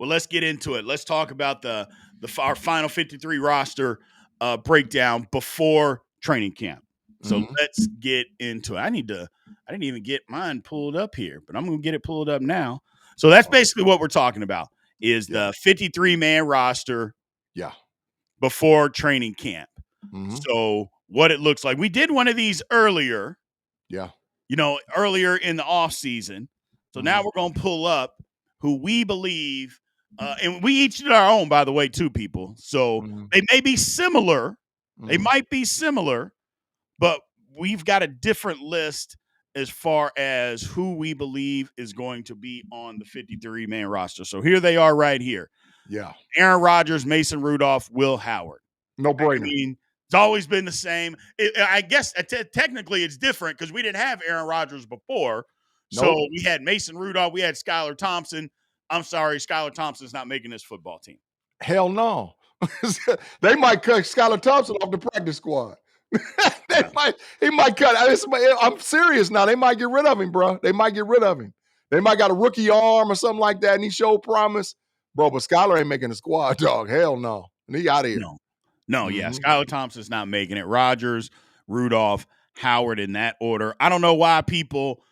Well, let's get into it. Let's talk about our final 53 roster breakdown before training camp. So Mhm. let's get into it. I didn't even get mine pulled up here, but I'm going to get it pulled up now. So that's basically what we're talking about is Yeah. the 53-man roster Yeah. before training camp. Mhm. So what it looks like. We did one of these earlier, Yeah. earlier in the off season. So now Mhm. we're going to pull up who we believe, and we each did our own, by the way, too, people. So Mhm. they may be similar. They Mhm. might be similar, but we've got a different list as far as who we believe is going to be on the 53-man roster. So here they are right here. Yeah. Aaron Rodgers, Mason Rudolph, Will Howard. No I brainer. mean, it's always been the same. I guess technically it's different because we didn't have Aaron Rodgers before. So Nope. we had Mason Rudolph, we had Skylar Thompson. I'm sorry, Skylar Thompson's not making this football team. Hell no. They might cut Skylar Thompson off the practice squad. Yeah. He might cut. I'm serious now. They might get rid of him, bro. They might get rid of him. They might got a rookie arm or something like that, and he showed promise, bro. But Skylar ain't making the squad, dog. Hell no. And he out of here. No, yeah. Skylar Thompson's not making it. Rodgers, Rudolph, Howard in that order. I don't know why people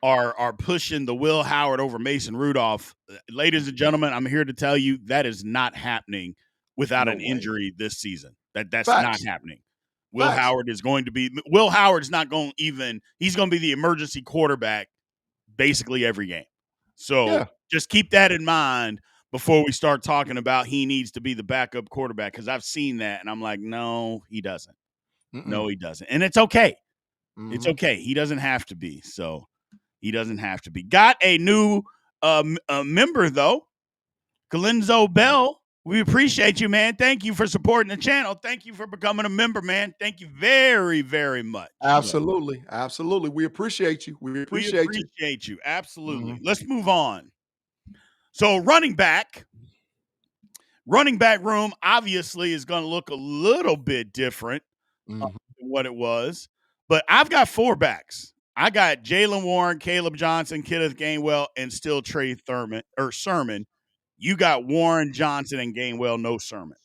are pushing the Will Howard over Mason Rudolph. Ladies and gentlemen, I'm here to tell you that is not happening without No an way. injury this season. That's not Facts. happening. Facts. Will Howard's not going he's going to be the emergency quarterback basically every game. So Yeah. just keep that in mind before we start talking about he needs to be the backup quarterback because I've seen that and I'm like, no, he doesn't. No, Mm-mm. he doesn't. And it's okay. It's Mhm. okay. He doesn't have to be. So he doesn't have to be. Got a new member though, Galenzo Bell. We appreciate you, man. Thank you for supporting the channel. Thank you for becoming a member, man. Thank you very, very much. Absolutely. Absolutely. We appreciate you. We We appreciate you. appreciate you. Absolutely. Mhm. Let's move on. So running back room obviously is going to look a little bit different Mhm. than what it was. But I've got four backs. I got Jalen Warren, Caleb Johnson, Kenneth Gainwell, and still Trey Sermon. You got Warren, Johnson, and Gainwell, no Sermon.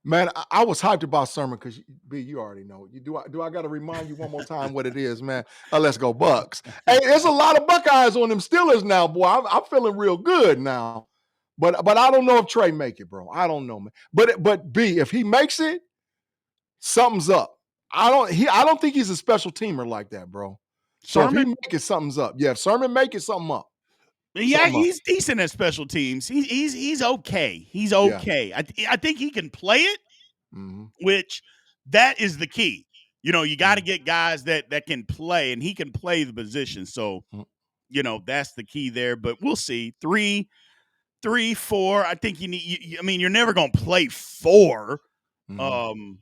Man, I was hyped about Sermon because B, you already know. Do I got to remind you one more time what it is, man? Let's go Bucks. Hey, there's a lot of Buckeyes on them Steelers now, boy. I'm feeling real good now. But I don't know if Trey make it, bro. I don't know, man. But B, if he makes it, something's up. I don't think he's a special teamer like that, bro. So if he Sermon? make it, something's up. Yeah, if Sermon make it, something up. Yeah, Something up. he's decent at special teams. He's okay. He's Yeah. okay. I think he can play it, Mhm. which that is the key. You got to Mhm. get guys that can play, and he can play the position. So, Mhm. that's the key there. But we'll see. Three, four. I think you need. I mean, you're never going to play four, Mhm.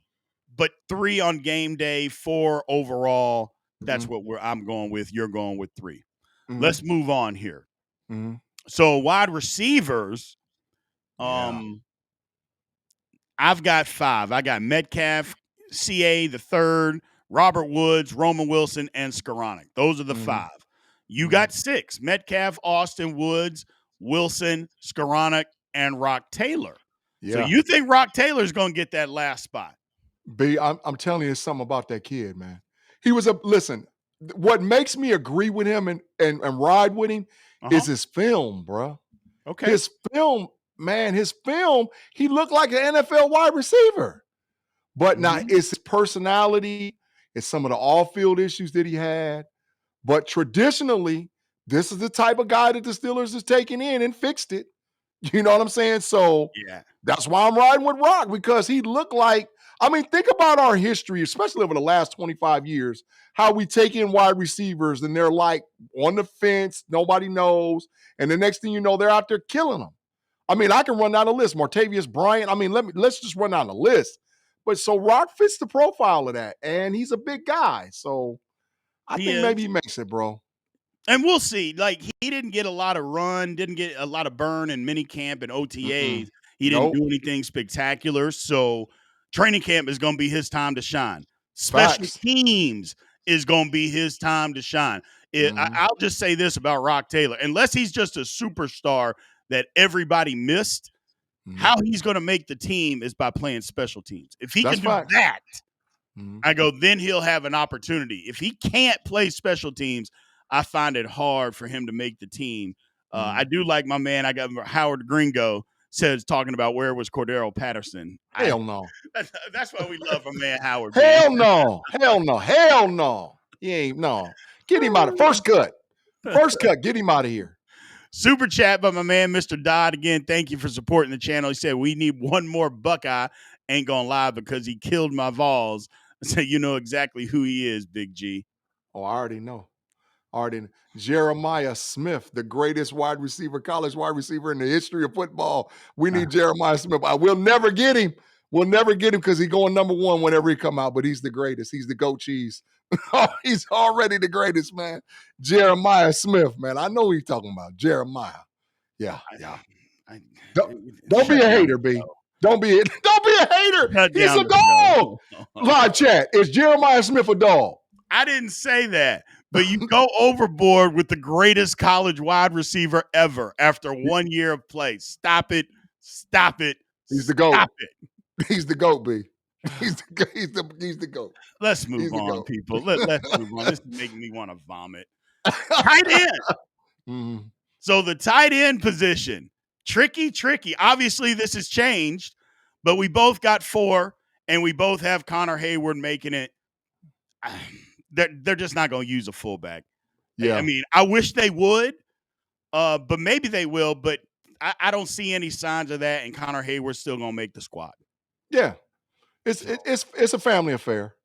but three on game day, four overall. That's Mhm. what I'm going with. You're going with three. Mhm. Let's move on here. Mhm. So wide receivers. Yeah. I've got five. I got Metcalf, CA the third, Robert Woods, Roman Wilson, and Skoranek. Those are the Mhm. five. You Mhm. got six: Metcalf, Austin Woods, Wilson, Skoranek, and Rock Taylor. So Yeah. you think Rock Taylor's going to get that last spot? B, I'm telling you something about that kid, man. He was a listen. What makes me agree with him and ride with him Uh is huh. his film, bro. Okay. His film, man, his film, he looked like an NFL wide receiver. But now Mm-hmm. it's his personality, it's some of the off-field issues that he had. But traditionally, this is the type of guy that the Steelers is taking in and fixed it. You know what I'm saying? So Yeah. that's why I'm riding with Rock because he looked like, I mean, think about our history, especially over the last 25 years, how we take in wide receivers and they're like on the fence, nobody knows. And the next thing you know, they're out there killing them. I mean, I can run down a list. Martavius Bryant. I mean, let's just run down the list. But so Rock fits the profile of that, and he's a big guy. So I He think maybe is. he makes it, bro. And we'll see. Like he didn't get a lot of run, didn't get a lot of burn in mini camp and Mm-mm. OTAs. He didn't Nope. do anything spectacular. So training camp is going to be his time to shine. Special Facts. teams is going to be his time to shine. Mm-hmm. I'll just say this about Rock Taylor: unless he's just a superstar, that everybody missed. Mhm. How he's going to make the team is by playing special teams. If he That's can do facts. that, Mhm. I go, then he'll have an opportunity. If he can't play special teams, I find it hard for him to make the team. I do like my man. I got Howard Gringo says talking about where was Cordero Patterson. Hell no. That's why we love our man Howard. Hell no. Hell no. Hell no. He ain't no. Get him out of first cut. First cut. Get him out of here. Super chat by my man, Mr. Dodd. Again, thank you for supporting the channel. He said, we need one more Buckeye. Ain't gonna lie because he killed my Vols. So you know exactly who he is, Big G. Oh, I already know. Jeremiah Smith, the greatest wide receiver, college wide receiver in the history of football. We need Jeremiah Smith. I will never get him. We'll never get him because he's going number one whenever he come out, but he's the greatest. He's the goat cheese. He's already the greatest, man. Jeremiah Smith, man. I know who you're talking about. Jeremiah. Yeah. Don't be a hater, B. Don't be a hater. He's a dog. Live chat. Is Jeremiah Smith a dog? I didn't say that, but you go overboard with the greatest college wide receiver ever after 1 year of play. Stop it. Stop it. He's the GOAT. Stop it. He's the GOAT, B. He's the GOAT. Let's move on, people. Let's move on. This is making me want to vomit. Tight end. Mm-hmm. So the tight end position, tricky. Obviously, this has changed, but we both got 4, and we both have Connor Hayward making it. They're just not going to use a fullback. Yeah. I mean, I wish they would, but maybe they will, but I don't see any signs of that, and Connor Hayward's still going to make the squad. Yeah. It's a family affair.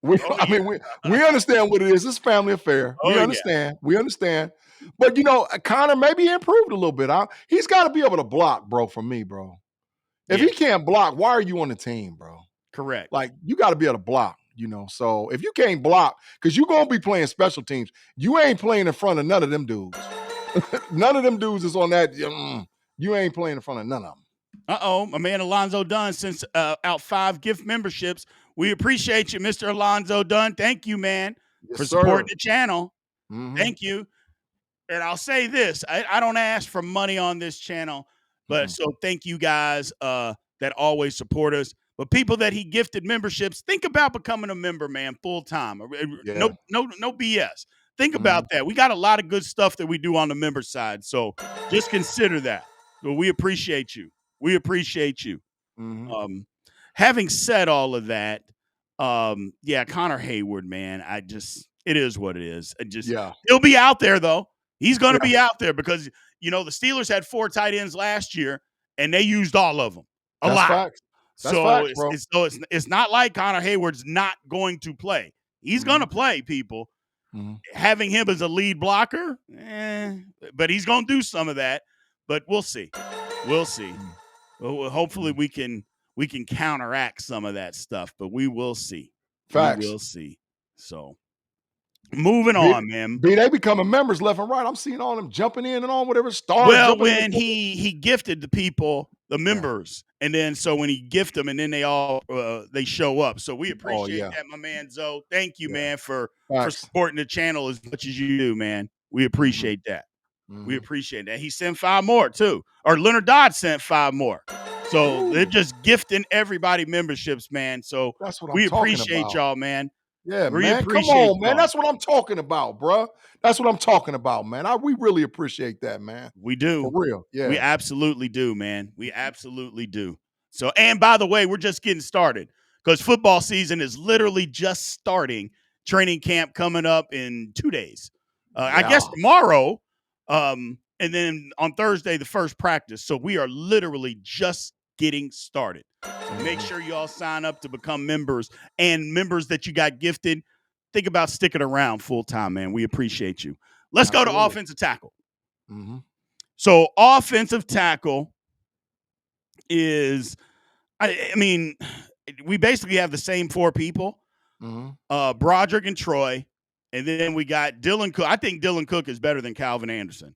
We understand what it is. It's a family affair. We understand. Yeah. We understand. But, Connor maybe improved a little bit. He's got to be able to block, bro, for me, bro. If he can't block, why are you on the team, bro? Correct. Like, you got to be able to block. So if you can't block, because you're going to be playing special teams, you ain't playing in front of none of them dudes. None of them dudes is on that. You ain't playing in front of none of them. My man Alonzo Dunn sends out 5 gift memberships. We appreciate you, Mr. Alonzo Dunn. Thank you, man, for supporting the channel. Mm-hmm. Thank you. And I'll say this. I don't ask for money on this channel, but so thank you guys that always support us. But people that he gifted memberships, think about becoming a member, man, full time. Yeah. No BS. Think about that. We got a lot of good stuff that we do on the member side. So just consider that. But we appreciate you. We appreciate you. Mm-hmm. Having said all of that, Connor Hayward, man, it is what it is. He'll be out there though. He's going to be out there because the Steelers had 4 tight ends last year and they used all of them. A lot. Facts. It's not like Connor Hayward's not going to play. He's going to play, people. Mm-hmm. Having him as a lead blocker, but he's going to do some of that. But we'll see. We'll see. Well, hopefully we can counteract some of that stuff, but we will see. Facts. We will see. So moving on, man. They becoming members left and right. I'm seeing all them jumping in and on whatever stars. Well, when he gifted the people, the members, and then so when he gift them, and then they all they show up. So we appreciate that, my man Zoe. Thank you, man, for supporting the channel as much as you do, man. We appreciate that. We appreciate that. He sent 5 more too, or Leonard Dodd sent 5 more. So they're just gifting everybody memberships, man. So that's what we appreciate y'all, man. Yeah, man. Come on, man. That's what I'm talking about, bro. That's what I'm talking about, man. We really appreciate that, man. We do. For real. Yeah. We absolutely do, man. We absolutely do. So, and by the way, we're just getting started because football season is literally just starting. Training camp coming up in 2 days. I guess tomorrow. And then on Thursday, the first practice. So we are literally just getting started. So make sure you all sign up to become members, and members that you got gifted. Think about sticking around full time, man. We appreciate you. Let's go to offensive tackle. Mm-hmm. So offensive tackle is, I mean, we basically have the same 4 people, Broderick and Troy. And then we got Dylan Cook. I think Dylan Cook is better than Calvin Anderson.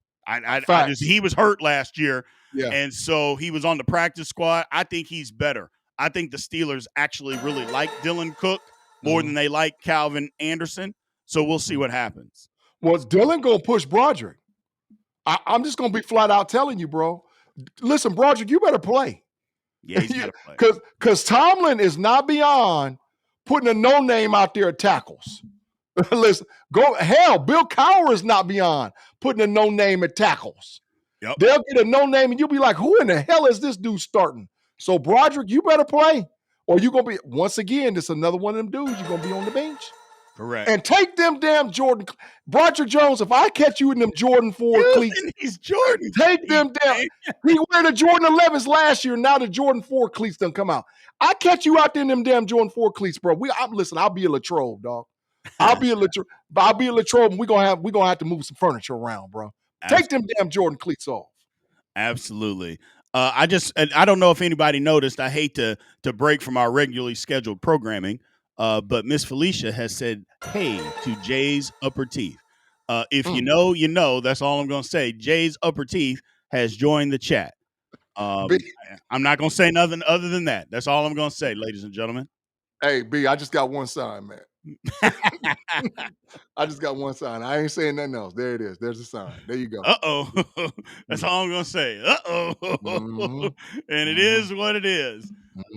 He was hurt last year, and so he was on the practice squad. I think he's better. I think the Steelers actually really like Dylan Cook more than they like Calvin Anderson. So we'll see what happens. Well, Dylan going to push Broderick. I'm just gonna be flat out telling you, bro. Listen, Broderick, you better play. Yeah, he's got to play. Because Tomlin is not beyond putting a no name out there at tackles. Listen, Bill Cowher is not beyond putting a no name at tackles. Yep. They'll get a no name, and you'll be like, who in the hell is this dude starting? So, Broderick, you better play, or you're going to be, once again, this another one of them dudes, you're going to be on the bench. Correct. And take them damn Broderick Jones, if I catch you in them Jordan 4 cleats, these Jordan take them down. He wear the Jordan 11s last year, now the Jordan 4 cleats done come out. I catch you out there in them damn Jordan 4 cleats, bro. Listen, I'll be a Latrobe, dog. I'll be a Latrobe, and we're gonna have to move some furniture around, bro. Take them damn Jordan cleats off. Absolutely. I don't know if anybody noticed. I hate to break from our regularly scheduled programming, but Miss Felicia has said, "Hey" to Jay's upper teeth. If you know, you know. That's all I'm gonna say. Jay's upper teeth has joined the chat. I'm not gonna say nothing other than that. That's all I'm gonna say, ladies and gentlemen. Hey, B, I just got one sign, man. I just got one sign. I ain't saying nothing else. There it is. There's a sign. There you go. Uh-oh. That's all I'm going to say. Uh-oh. Mm-hmm. And it is what it is.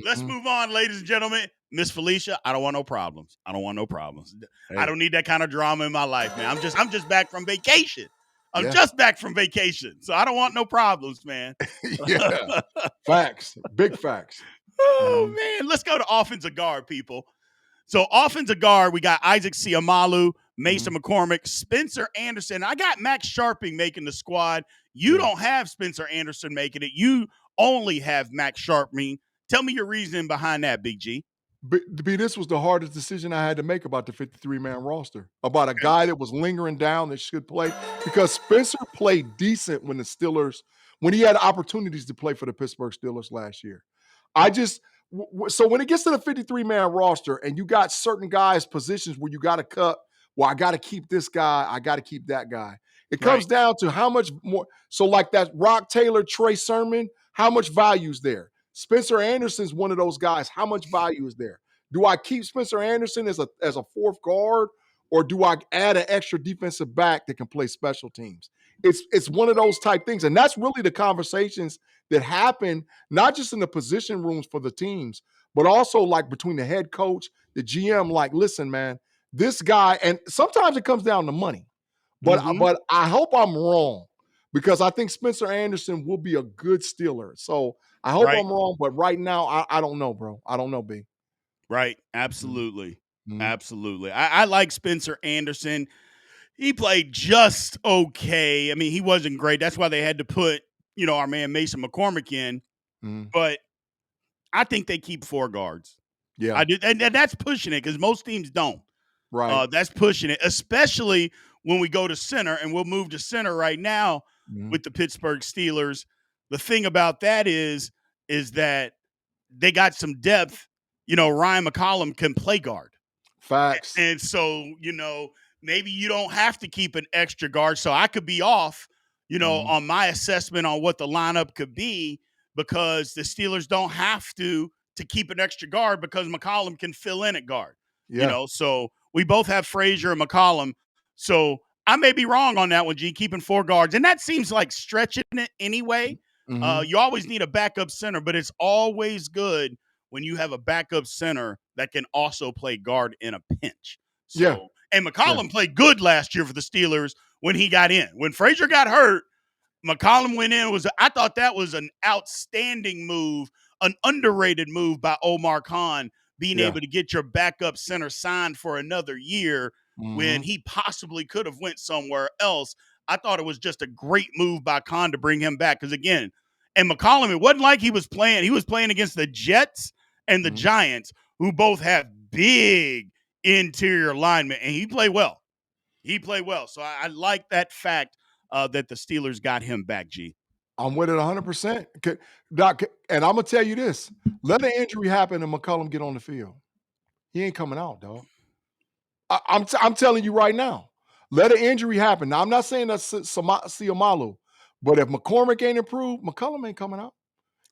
Let's move on, ladies and gentlemen. Miss Felicia, I don't want no problems. I don't want no problems. Hey. I don't need that kind of drama in my life, man. I'm just back from vacation. I'm just back from vacation. So I don't want no problems, man. Yeah. Facts. Big facts. Oh, man. Let's go to offensive guard, people. So offensive guard, we got Isaac Seumalo, Mason McCormick, Spencer Anderson. I got Max Sharping making the squad. You don't have Spencer Anderson making it. You only have Max Sharping. Tell me your reasoning behind that, Big G. B, this was the hardest decision I had to make about the 53-man roster, about a guy that was lingering down that should play, because Spencer played decent when he had opportunities to play for the Pittsburgh Steelers last year. So when it gets to the 53-man roster and you got certain guys positions where you got to cut, well, I got to keep this guy, I got to keep that guy. It comes down to how much more. So like that Rock Taylor, Trey Sermon, how much value is there? Spencer Anderson's one of those guys. How much value is there? Do I keep Spencer Anderson as a fourth guard, or do I add an extra defensive back that can play special teams? It's one of those type things. And that's really the conversations that happen, not just in the position rooms for the teams, but also like between the head coach, the GM, like, listen, man, this guy, and sometimes it comes down to money. But I hope I'm wrong, because I think Spencer Anderson will be a good Steeler. So I hope I'm wrong, but right now, I don't know, bro. I don't know, B. Right. Absolutely. Absolutely. I like Spencer Anderson. He played just okay. I mean, he wasn't great. That's why they had to put, our man Mason McCormick in. But I think they keep 4 guards. Yeah. I do. And that's pushing it, because most teams don't. Right. That's pushing it, especially when we go to center, and we'll move to center right now with the Pittsburgh Steelers. The thing about that is that they got some depth. Ryan McCollum can play guard. Facts. And so, maybe you don't have to keep an extra guard. So I could be off, on my assessment on what the lineup could be, because the Steelers don't have to keep an extra guard, because McCollum can fill in at guard. Yeah. So we both have Frazier and McCollum. So I may be wrong on that one, G, keeping 4 guards. And that seems like stretching it anyway. You always need a backup center, but it's always good when you have a backup center that can also play guard in a pinch. So, and McCollum played good last year for the Steelers when he got in. When Frazier got hurt, McCollum went in. I thought that was an outstanding move, an underrated move by Omar Khan, being able to get your backup center signed for another year when he possibly could have went somewhere else. I thought it was just a great move by Khan to bring him back, because again, and McCollum, it wasn't like he was playing against the Jets and the Giants, who both have big interior linemen, and he played well. So I like that fact that the Steelers got him back, G. I'm with it 100%. Doc, and I'm going to tell you this. Let an injury happen and McCollum get on the field. He ain't coming out, dog. I'm telling you right now. Let an injury happen. Now, I'm not saying that's Seumalo, but if McCormick ain't improved, McCollum ain't coming out.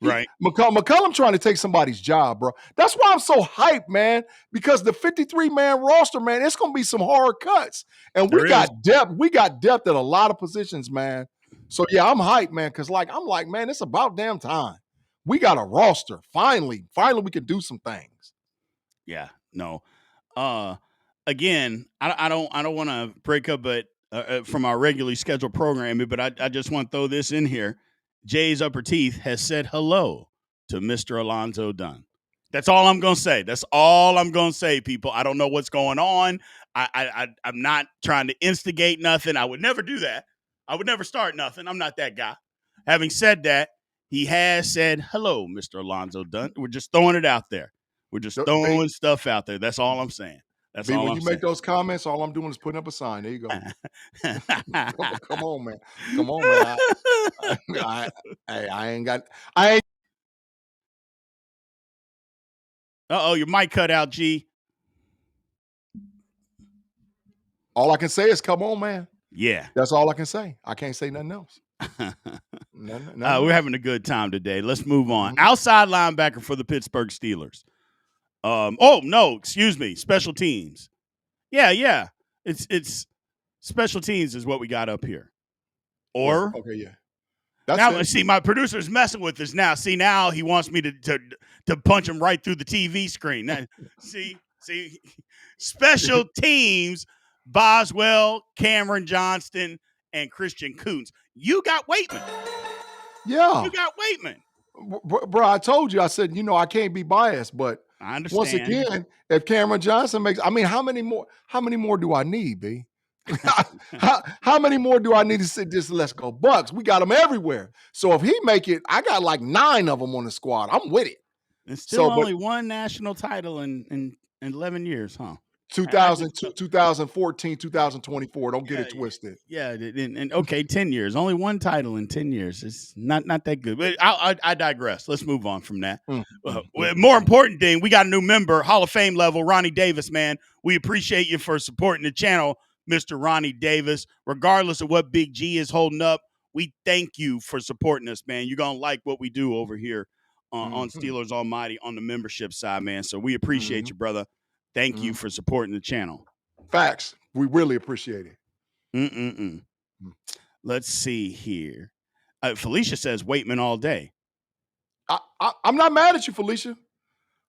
Right. McCollum trying to take somebody's job, bro. That's why I'm so hyped, man, because the 53-man roster, man, it's going to be some hard cuts. And we got depth. We got depth at a lot of positions, man. So yeah, I'm hyped, man, because I'm like, man, it's about damn time. We got a roster. Finally, we can do some things. Yeah, no. Uh, again, I don't want to break up, but from our regularly scheduled programming, but I just want to throw this in here. Jay's Upper Teeth has said hello to Mr. Alonzo Dunn. That's all I'm gonna say. That's all I'm gonna say, people. I don't know what's going on. I'm not trying to instigate nothing. I would never do that. I would never start nothing. I'm not that guy. Having said that, he has said hello, Mr. Alonzo Dunn. We're just throwing it out there. We're just throwing stuff out there. That's all I'm saying. That's B, all when I'm you saying. make those comments, all I'm doing is putting up a sign. There you go. Come on, man. Come on, man. I ain't got. I ain't. Uh-oh, your mic cut out, G. All I can say is, come on, man. Yeah. That's all I can say. I can't say nothing else. Nothing We're else. having a good time today. Let's move on. Mhm. Outside linebacker for the Pittsburgh Steelers. Oh no, excuse me. Special teams. Yeah. It's special teams is what we got up here. Or Okay, yeah. That's now, it. see, my producer's messing with us now. See, now he wants me to punch him right through the TV screen. Now, see, special teams, Boswell, Cameron Johnston, and Christian Kuntz. You got Waitman. Yeah. You got Waitman. Bro, I told you, I said, I can't be biased, but I understand. once again, if Cameron Johnson makes, how many more do I need, B? how many more do I need to sit this? Let's go Bucks. We got them everywhere. So if he make it, I got like 9 of them on the squad. I'm with it. It's still only one national title in 11 years, huh? 2002, 2014, 2024. Don't get it twisted. Yeah, and okay, 10 years. Only one title in 10 years. It's not that good. But I digress. Let's move on from that. More important thing, we got a new member, Hall of Fame level, Ronnie Davis, man. We appreciate you for supporting the channel, Mr. Ronnie Davis. Regardless of what Big G is holding up, we thank you for supporting us, man. You're going to like what we do over here on Steelers Almighty on the membership side, man. So we appreciate you, brother. Thank you for supporting the channel. Facts. We really appreciate it. Let's see here. Felicia says Waitman all day. I'm not mad at you, Felicia.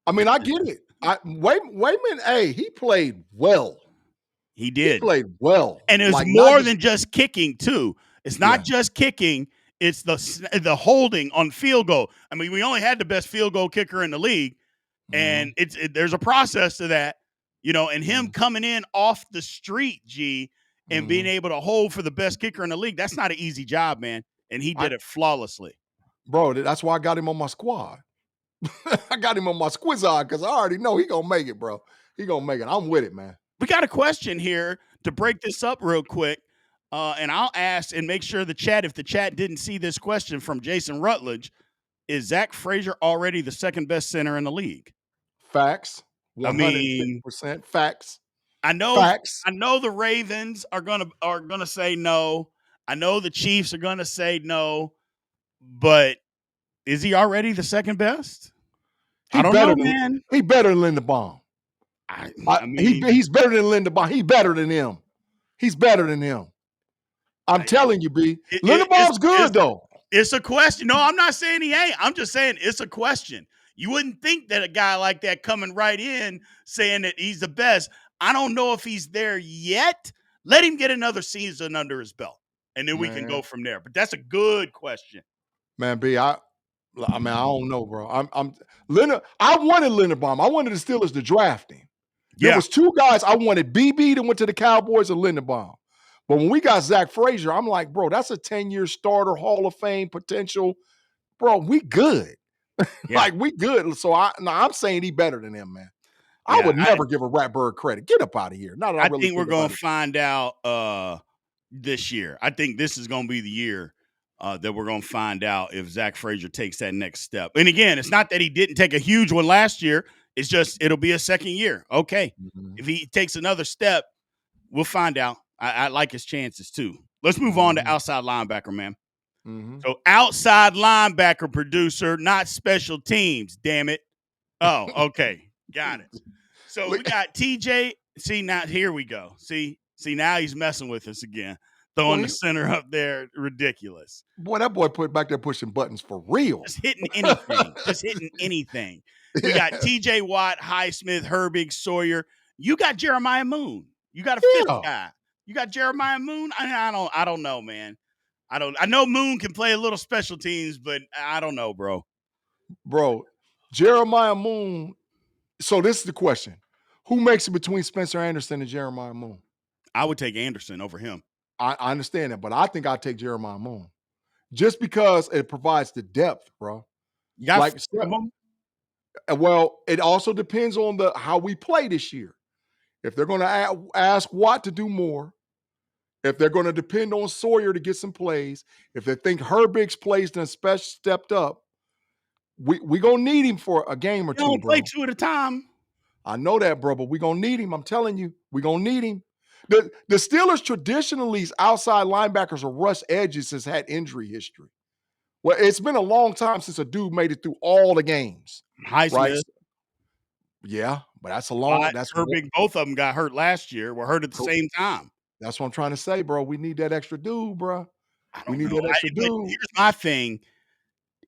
I mean, I get it. Waitman, hey, he played well. He did. He played well. And it was more than just kicking, too. It's not just kicking. It's the holding on field goal. I mean, we only had the best field goal kicker in the league. And there's a process to that, and him coming in off the street, G, and being able to hold for the best kicker in the league. That's not an easy job, man. And he did it flawlessly. Bro, that's why I got him on my squad. I got him on my squizard because I already know he gonna make it, bro. He gonna make it. I'm with it, man. We got a question here to break this up real quick. And I'll ask and make sure if the chat didn't see this question from Jason Rutledge, is Zach Frazier already the second best center in the league? Facts. 150% facts. I know the Ravens are gonna say no. I know the Chiefs are gonna say no, but is he already the second best? I don't know, man. He better than Linderbaum. I mean, he's better than Linderbaum. He's better than him. He's better than him. I'm telling you, B. Linderbaum's good though. It's a question. No, I'm not saying he ain't. I'm just saying it's a question. You wouldn't think that a guy like that coming right in saying that he's the best. I don't know if he's there yet. Let him get another season under his belt, and then we can go from there. But that's a good question. Man, B, I don't know, bro. I wanted Linderbaum. I wanted the Steelers to draft him. There was 2 guys I wanted, BB that went to the Cowboys and Linderbaum. But when we got Zach Frazier, I'm like, bro, that's a 10-year starter, Hall of Fame potential. Bro, we good. Like, we good. So I'm saying he better than him, man. I would never give a Ratbird credit. Get up out of here. I think we're going to find out this year. I think this is going to be the year that we're going to find out if Zach Frazier takes that next step. And again, it's not that he didn't take a huge one last year. It's just it'll be a second year. Okay. If he takes another step, we'll find out. I like his chances too. Let's move on to outside linebacker, man. So outside linebacker producer, not special teams, damn it. Oh, okay. Got it. So we got TJ. See, now here we go. See, now he's messing with us again. throwing the Boy, center up there, ridiculous. boy, that boy put back there pushing buttons for real. Just hitting anything, just hitting anything. We got Yeah. T.J. Watt, Highsmith, Herbig, Sawyer. You got Jeremiah Moon. You got a fifth Yeah. guy. You got Jeremiah Moon. I don't know, man. I know Moon can play a little special teams, but I don't know, bro. Bro, Jeremiah Moon. So this is the question. Who makes it between Spencer Anderson and Jeremiah Moon? I would take Anderson over him. I understand that, but I think I'd take Jeremiah Moon. Just because it provides the depth, bro. You got Like, four of them? well, it also depends on how we play this year. If they're going to ask Watt to do more, if they're going to depend on Sawyer to get some plays, if they think Herbig's plays done stepped up, we gonna need him for a game or You two, only play bro. 2 at a time. I know that, bro, but we gonna need him. I'm telling you, we gonna need him. The Steelers traditionally outside linebackers or rush edges has had injury history. Well, it's been a long time since a dude made it through all the games, right? Highsmith, Yeah, but that's a long. Watt, Herbig, both of them got hurt last year. Were hurt at the same time. That's what I'm trying to say, bro. We need that extra dude, bro. I We don't need know. that extra But dude. here's my thing: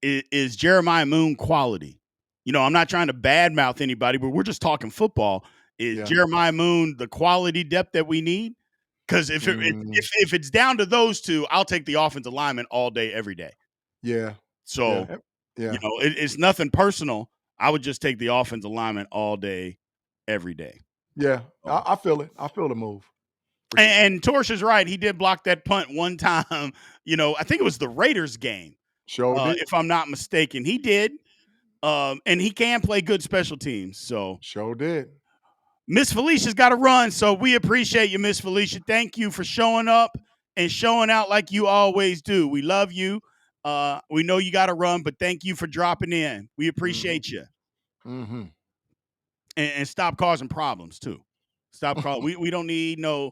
is Jeremiah Moon quality? You know, I'm not trying to badmouth anybody, but we're just talking football. Is Yeah. Jeremiah Moon the quality depth that we need? Because if it's down to those two, I'll take the offensive lineman all day, every day. Yeah. So, Yeah. you know, it's nothing personal. I would just take the offensive lineman all day, every day. Yeah. I feel it. I feel the move. And Torch is right. He did block that punt one time. You know, I think it was the Raiders game. Sure did. If I'm not mistaken. He did. And he can play good special teams. So Sure did. Miss Felicia's got to run. So we appreciate you, Miss Felicia. Thank you for showing up and showing out like you always do. We love you. We know you got to run, but thank you for dropping in. We appreciate you. Mm-hmm. And stop causing problems too. Stop calling. we don't need no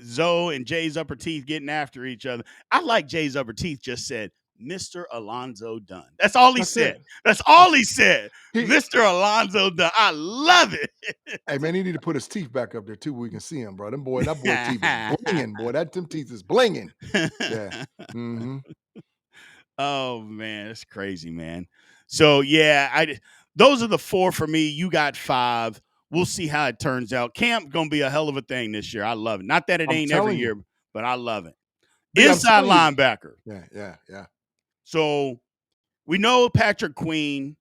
Zoe and Jay's upper teeth getting after each other. I like Jay's upper teeth just said, Mr. Alonzo Dunn. That's all he said. It. That's all he said. Mr. Alonzo Dunn. I love it. Hey, man, he need to put his teeth back up there too. We can see him, bro. That boy teeth is blinging, boy. Them teeth is blinging. Yeah. Mm-hmm. Oh man, that's crazy, man. So yeah, those are the 4 for me. You got 5. We'll see how it turns out. Camp gonna be a hell of a thing this year. I love it. Not that it ain't every year, but I love it. Inside linebacker. Yeah. So we know Patrick Queen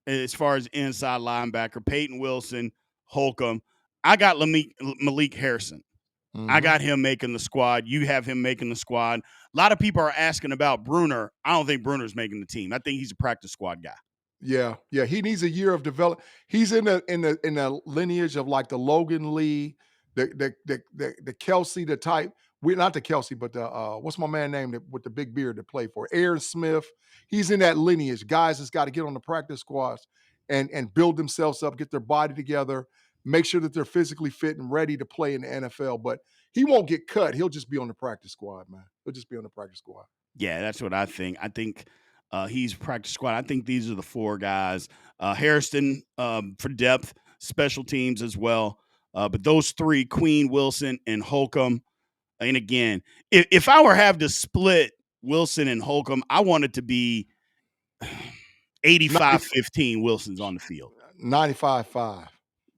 as far as inside linebacker, Peyton Wilson, Holcomb. I got Malik Harrison. Mm-hmm. I got him making the squad. You have him making the squad. A lot of people are asking about Bruner. I don't think Bruner's making the team. I think he's a practice squad guy. Yeah. He needs a year of development. He's in the lineage of like the Logan Lee, the Kelsey, the type. Not the Kelsey, but the what's my man name with the big beard that played for Aaron Smith. He's in that lineage. Guys that's got to get on the practice squads and build themselves up, get their body together, make sure that they're physically fit and ready to play in the NFL. But he won't get cut. He'll just be on the practice squad, man. He'll just be on the practice squad. Yeah, that's what I think. I think he's practice squad. I think these are the 4 guys. Harrison for depth, special teams as well. But those 3, Queen, Wilson, and Holcomb. And again, if I were have to split Wilson and Holcomb, I want it to be 85-15 Wilson's on the field. 95-5.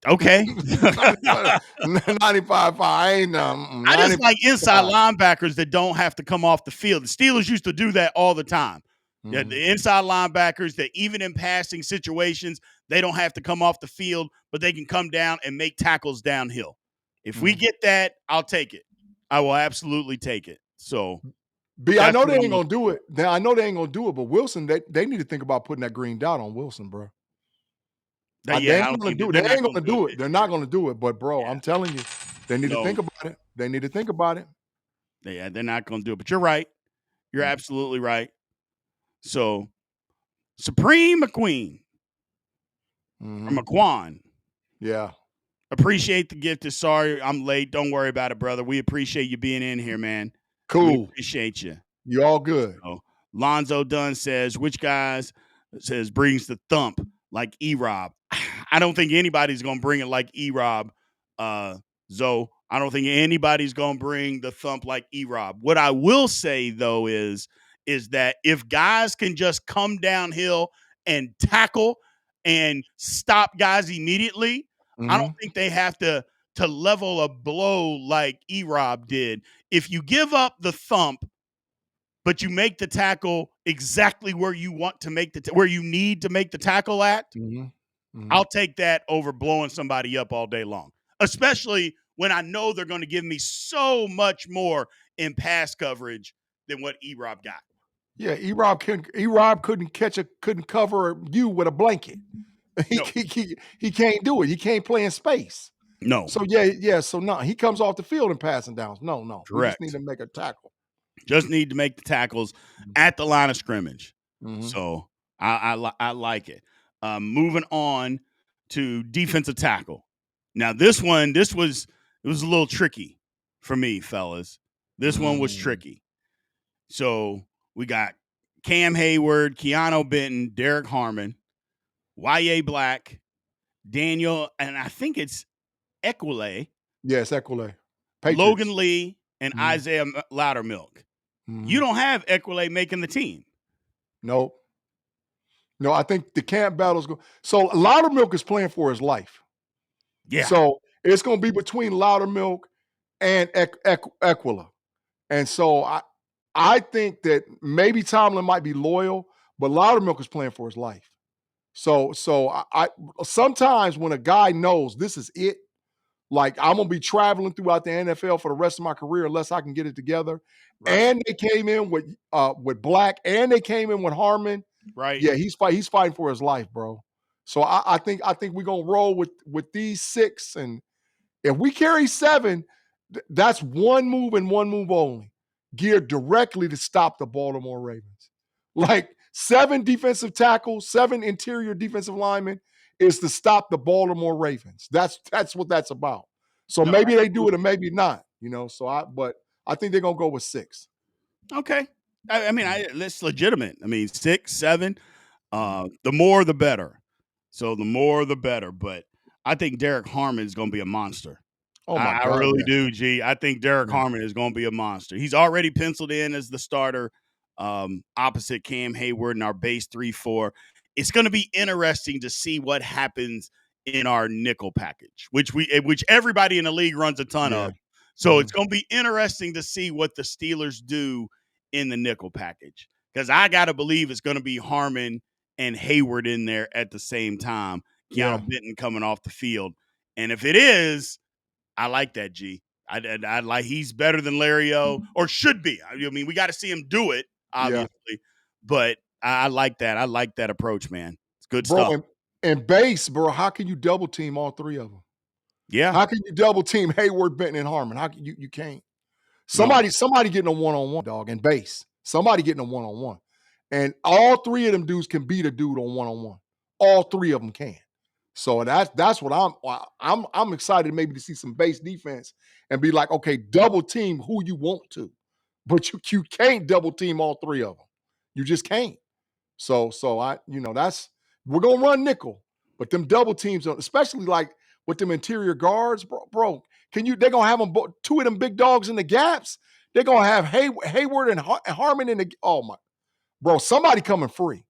Okay. 95-5. I ain't I just like inside linebackers that don't have to come off the field. The Steelers used to do that all the time. Mm-hmm. Yeah, the inside linebackers that even in passing situations, they don't have to come off the field, but they can come down and make tackles downhill. If we get that, I'll take it. I will absolutely take it. So, I know they ain't gonna do it. I know they ain't gonna do it, but Wilson, they need to think about putting that green dot on Wilson, bro. They ain't gonna do it. They ain't gonna do it. They're not gonna do it. But bro, I'm telling you, they need to think about it. They need to think about it. Yeah, they're not gonna do it. But you're right. You're absolutely right. So, Supreme McQueen or McQuan. Yeah. Appreciate the gift. Sorry I'm late. Don't worry about it, brother. We appreciate you being in here, man. Cool. We appreciate you. You all good. So, Lonzo Dunn says, which guys brings the thump like E-Rob? I don't think anybody's going to bring it like E-Rob, Zoe. I don't think anybody's going to bring the thump like E-Rob. What I will say, though, is that if guys can just come downhill and tackle and stop guys immediately, I don't think they have to level a blow like E-Rob did. If you give up the thump, but you make the tackle exactly where you want to make where you need to make the tackle at, I'll take that over blowing somebody up all day long, especially when I know they're going to give me so much more in pass coverage than what E-Rob got. Yeah, E-Rob couldn't cover you with a blanket. No. He can't do it. He can't play in space. No. So yeah. So no, he comes off the field and passing downs. No. Correct. We just need to make a tackle. Just need to make the tackles at the line of scrimmage. So I like it. Moving on to defensive tackle. Now this was a little tricky for me, fellas. This one was tricky. So we got Cam Hayward, Keanu Benton, Derek Harmon, Y.A. Black, Daniel, and I think it's Equale. Yes, Equale. Logan Lee and Isaiah Loudermilk. You don't have Equale making the team. Nope. No, I think the camp battle's going. So Loudermilk is playing for his life. Yeah. So it's going to be between Loudermilk and Equala. And so I think that maybe Tomlin might be loyal, but Loudermilk is playing for his life. So I sometimes when a guy knows this is it, like I'm gonna be traveling throughout the NFL for the rest of my career unless I can get it together. Right. And they came in with Black, and they came in with Harmon. Right. Yeah, he's fighting for his life, bro. So I think we're gonna roll with these 6, and if we carry 7, that's one move and one move only, geared directly to stop the Baltimore Ravens. Like 7 defensive tackles, 7 interior defensive linemen is to stop the Baltimore Ravens. That's what that's about. So maybe they do it and maybe not, but I think they're gonna go with 6. Okay. I mean, that's legitimate. I mean, 6, 7, the more the better. So the more the better. But I think Derek Harmon is going to be a monster. Oh my God, I really do, G. I think Derek Harmon is going to be a monster. He's already penciled in as the starter opposite Cam Hayward in our base 3-4. It's going to be interesting to see what happens in our nickel package, which everybody in the league runs a ton of. So it's going to be interesting to see what the Steelers do in the nickel package, because I got to believe it's going to be Harmon and Hayward in there at the same time. Keanu Benton coming off the field. And if it is, I like that, G. I like, he's better than Larry O, or should be. I mean, we got to see him do it, obviously. But I like that. I like that approach, man. It's good stuff. And base, bro, how can you double team all 3 of them? Yeah. How can you double team Hayward, Benton, and Harmon? How can you can't. Somebody getting a one-on-one, dog, and base. Somebody getting a one-on-one. And all 3 of them dudes can beat a dude on one-on-one. All 3 of them can. So that's what I'm excited maybe to see some base defense and be like, okay, double team who you want to, but you can't double team all 3 of them. You just can't. So we're gonna run nickel, but them double teams, especially like with them interior guards, bro. They're gonna have them 2 of them big dogs in the gaps. They're gonna have Hayward and Harmon in the. Oh my, bro, somebody coming free.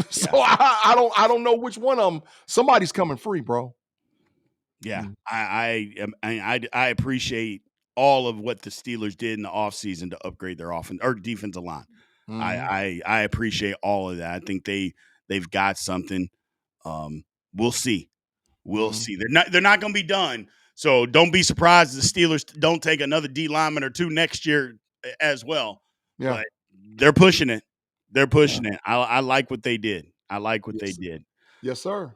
So I don't know which one of them. Somebody's coming free, bro. Yeah, I appreciate all of what the Steelers did in the offseason to upgrade their offense or defensive line. I appreciate all of that. I think they've got something. We'll see. We'll see. They're not going to be done. So don't be surprised if the Steelers don't take another D lineman or 2 next year as well. Yeah. But they're pushing it. They're pushing it. I like what they did. I like what they did. Yes, sir.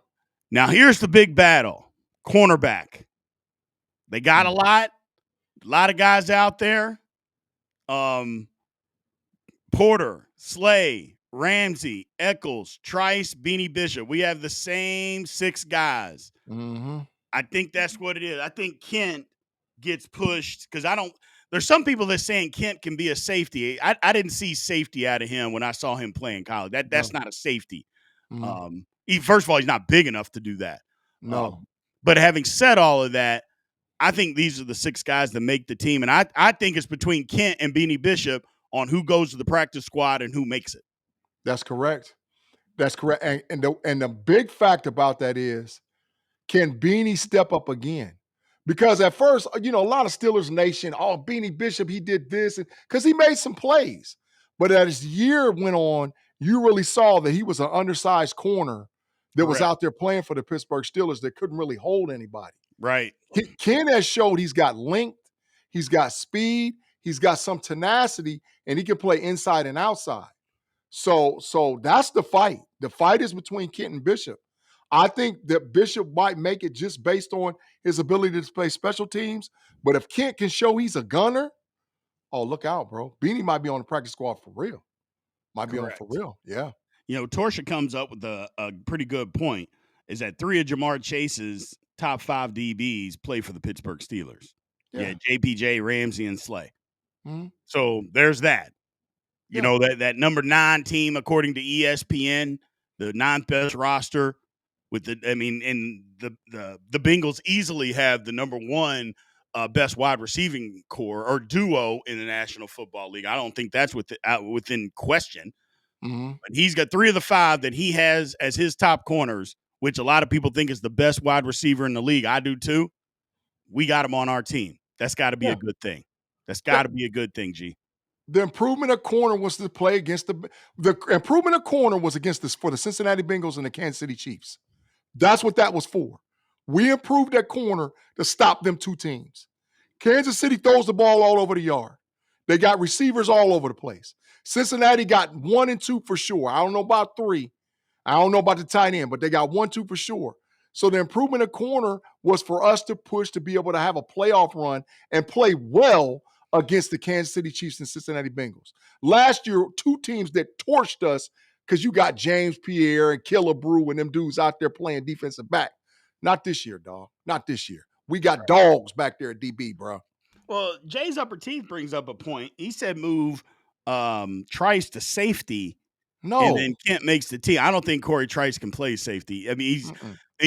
Now here's the big battle. Cornerback. They got a lot of guys out there. Porter, Slay, Ramsey, Eccles, Trice, Beanie Bishop. We have the same 6 guys. I think that's what it is. I think Kent gets pushed because there's some people that saying Kent can be a safety. I didn't see safety out of him when I saw him play in college. That's not a safety. First of all, he's not big enough to do that. No. But having said all of that, I think these are the 6 guys that make the team, and I think it's between Kent and Beanie Bishop on who goes to the practice squad and who makes it. That's correct. That's correct. And the big fact about that is, can Beanie step up again? Because at first, a lot of Steelers Nation, oh, Beanie Bishop, he did this, because he made some plays. But as year went on, you really saw that he was an undersized corner that was Correct. out there playing for the Pittsburgh Steelers that couldn't really hold anybody. Right. Ken has showed he's got length, he's got speed, he's got some tenacity, and he can play inside and outside. So that's the fight. The fight is between Kent and Bishop. I think that Bishop might make it just based on his ability to play special teams. But if Kent can show he's a gunner, oh, look out, bro. Beanie might be on the practice squad for real. Might be on it for real. Yeah. Torsia comes up with a pretty good point, is that 3 of Jamar Chase's top 5 DBs play for the Pittsburgh Steelers. Yeah, JPJ, Ramsey, and Slay. Mhm. So there's that. You Yeah. know, that number 9 team, according to ESPN, the 9th best roster with the Bengals easily have the number 1 best wide receiving core or duo in the National Football League. I don't think that's within question. Mhm. But he's got 3 of the 5 that he has as his top corners, which a lot of people think is the best wide receiver in the league. I do too. We got him on our team. That's got to be a good thing. That's got to be a good thing, G. The improvement of corner was to play against the improvement of corner was against this for the Cincinnati Bengals and the Kansas City Chiefs. That's what that was for. We improved that corner to stop them 2 teams. Kansas City throws the ball all over the yard. They got receivers all over the place. Cincinnati got 1 and 2 for sure. I don't know about 3. I don't know about the tight end, but they got 1, 2 for sure. So the improvement of corner was for us to push to be able to have a playoff run and play well against the Kansas City Chiefs and Cincinnati Bengals. Last year, 2 teams that torched us because you got James Pierre and Killebrew and them dudes out there playing defensive back. Not this year, dog. Not this year. We got dogs back there at DB, bro. Well, Jay's Upper Teeth brings up a point. He said move Trice to safety. No. And then Kent makes the team. I don't think Corey Trice can play safety. I mean,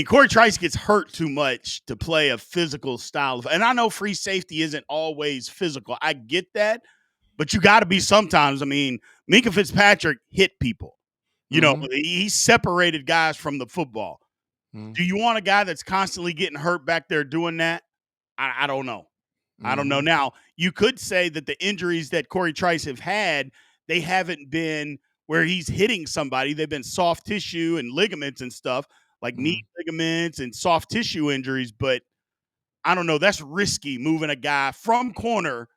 Corey Trice gets hurt too much to play a physical style and I know free safety isn't always physical. I get that, but you got to be sometimes. I mean, Minkah Fitzpatrick hit people. You know, he separated guys from the football. Do you want a guy that's constantly getting hurt back there doing that? I don't know. I don't know. Now, you could say that the injuries that Corey Trice have had, they haven't been where he's hitting somebody. They've been soft tissue and ligaments and stuff, like knee ligaments and soft tissue injuries. But I don't know. That's risky moving a guy from corner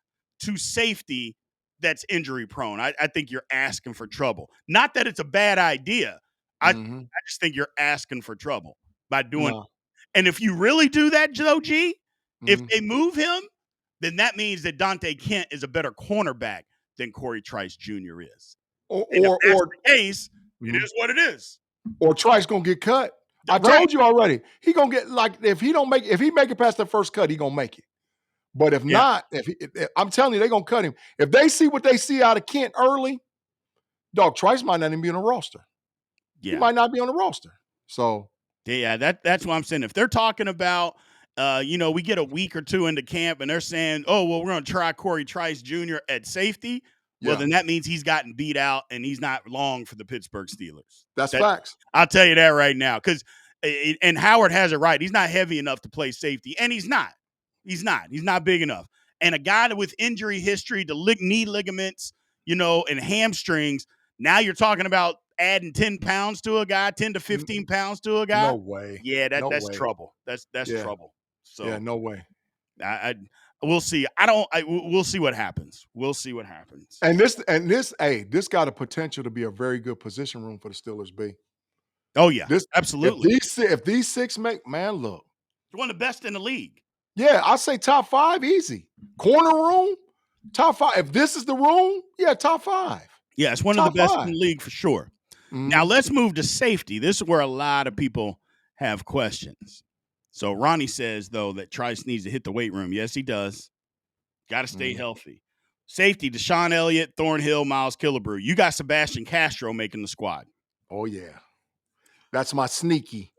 to safety that's injury prone. I think you're asking for trouble. Not that it's a bad idea. I just think you're asking for trouble by doing it. And if you really do that, Joe G, if they move him, then that means that Dante Kent is a better cornerback than Corey Trice Jr. is. Or the case, it is what it is. Or Trice gonna get cut. I told you already. He gonna get, like, if he make it past the first cut, he gonna make it. But if not, I'm telling you, they're gonna cut him. If they see what they see out of Kent early, dog, Trice might not even be on the roster. Yeah. He might not be on the roster. So yeah, that's what I'm saying. If they're talking about we get a week or 2 into camp and they're saying, oh, well, we're going to try Corey Trice Jr. at safety. Well, then that means he's gotten beat out and he's not long for the Pittsburgh Steelers. That's facts. I'll tell you that right now. And Howard has it right. He's not heavy enough to play safety. And he's not. He's not big enough. And a guy with injury history to knee ligaments, and hamstrings, now you're talking about adding 10 pounds to a guy, 10 to 15 pounds to a guy. No way. Yeah, that's trouble. That's trouble. So yeah, no way. We'll see. We'll see what happens. We'll see what happens. And this got a potential to be a very good position room for the Steelers, B. Oh yeah, absolutely. If these 6 make, man, look, it's one of the best in the league. Yeah, I say top 5 easy. Corner room, top 5. If this is the room, yeah, top 5. Yeah, it's one of the best in the league for sure. Now let's move to safety. This is where a lot of people have questions. So Ronnie says, though, that Trice needs to hit the weight room. Yes, he does. Got to stay healthy. Safety, Deshaun Elliott, Thornhill, Miles Killebrew. You got Sebastian Castro making the squad. Oh, yeah. That's my sneaky.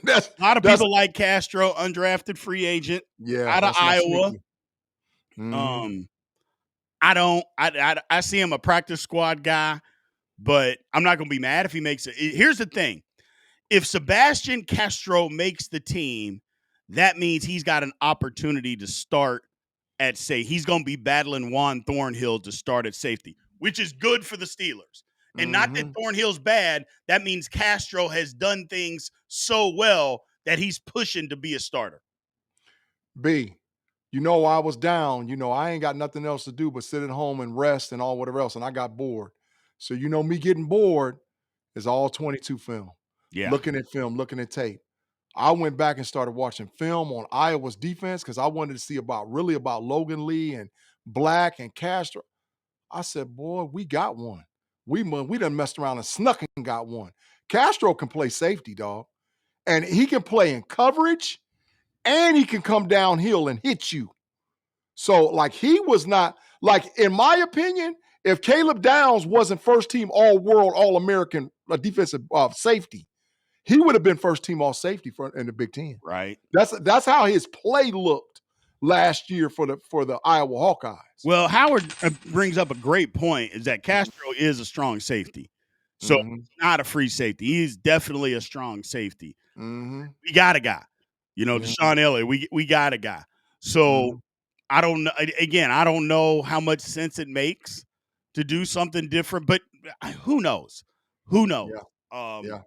that's A lot of that's people like Castro, undrafted free agent yeah, out of that's my Iowa. sneaky. Hmm. Um, I don't. I see him a practice squad guy, but I'm not going to be mad if he makes it. Here's the thing: if Sebastian Castro makes the team, that means he's got an opportunity to start at say he's going to be battling Juan Thornhill to start at safety, which is good for the Steelers. And not that Hmm. Thornhill's bad. That means Castro has done things so well that he's pushing to be a starter. B, I was down. I ain't got nothing else to do but sit at home and rest and all whatever else. And I got bored. So me getting bored is all 22 film, Yeah. looking at film, looking at tape. I went back and started watching film on Iowa's defense because I wanted to see about Logan Lee and Black and Castro. I said, boy, we got one. We done messed around and snuck and got one. Castro can play safety, dog. And he can play in coverage and he can come downhill and hit you. So, like, he was not, like, in my opinion, if Caleb Downs wasn't first team all world, all American defensive safety, he would have been first team all safety in the Big Ten. Right. That's how his play looked last year for the Iowa Hawkeyes. Well, Howard brings up a great point is that Castro is a strong safety. So Mhm. not a free safety. He's definitely a strong safety. Mhm. We got a guy. Mhm. Deshaun Elliott, we got a guy. So Mhm. I don't know. Again, I don't know how much sense it makes to do something different, but who knows? Who knows? Yeah. Um, Yeah.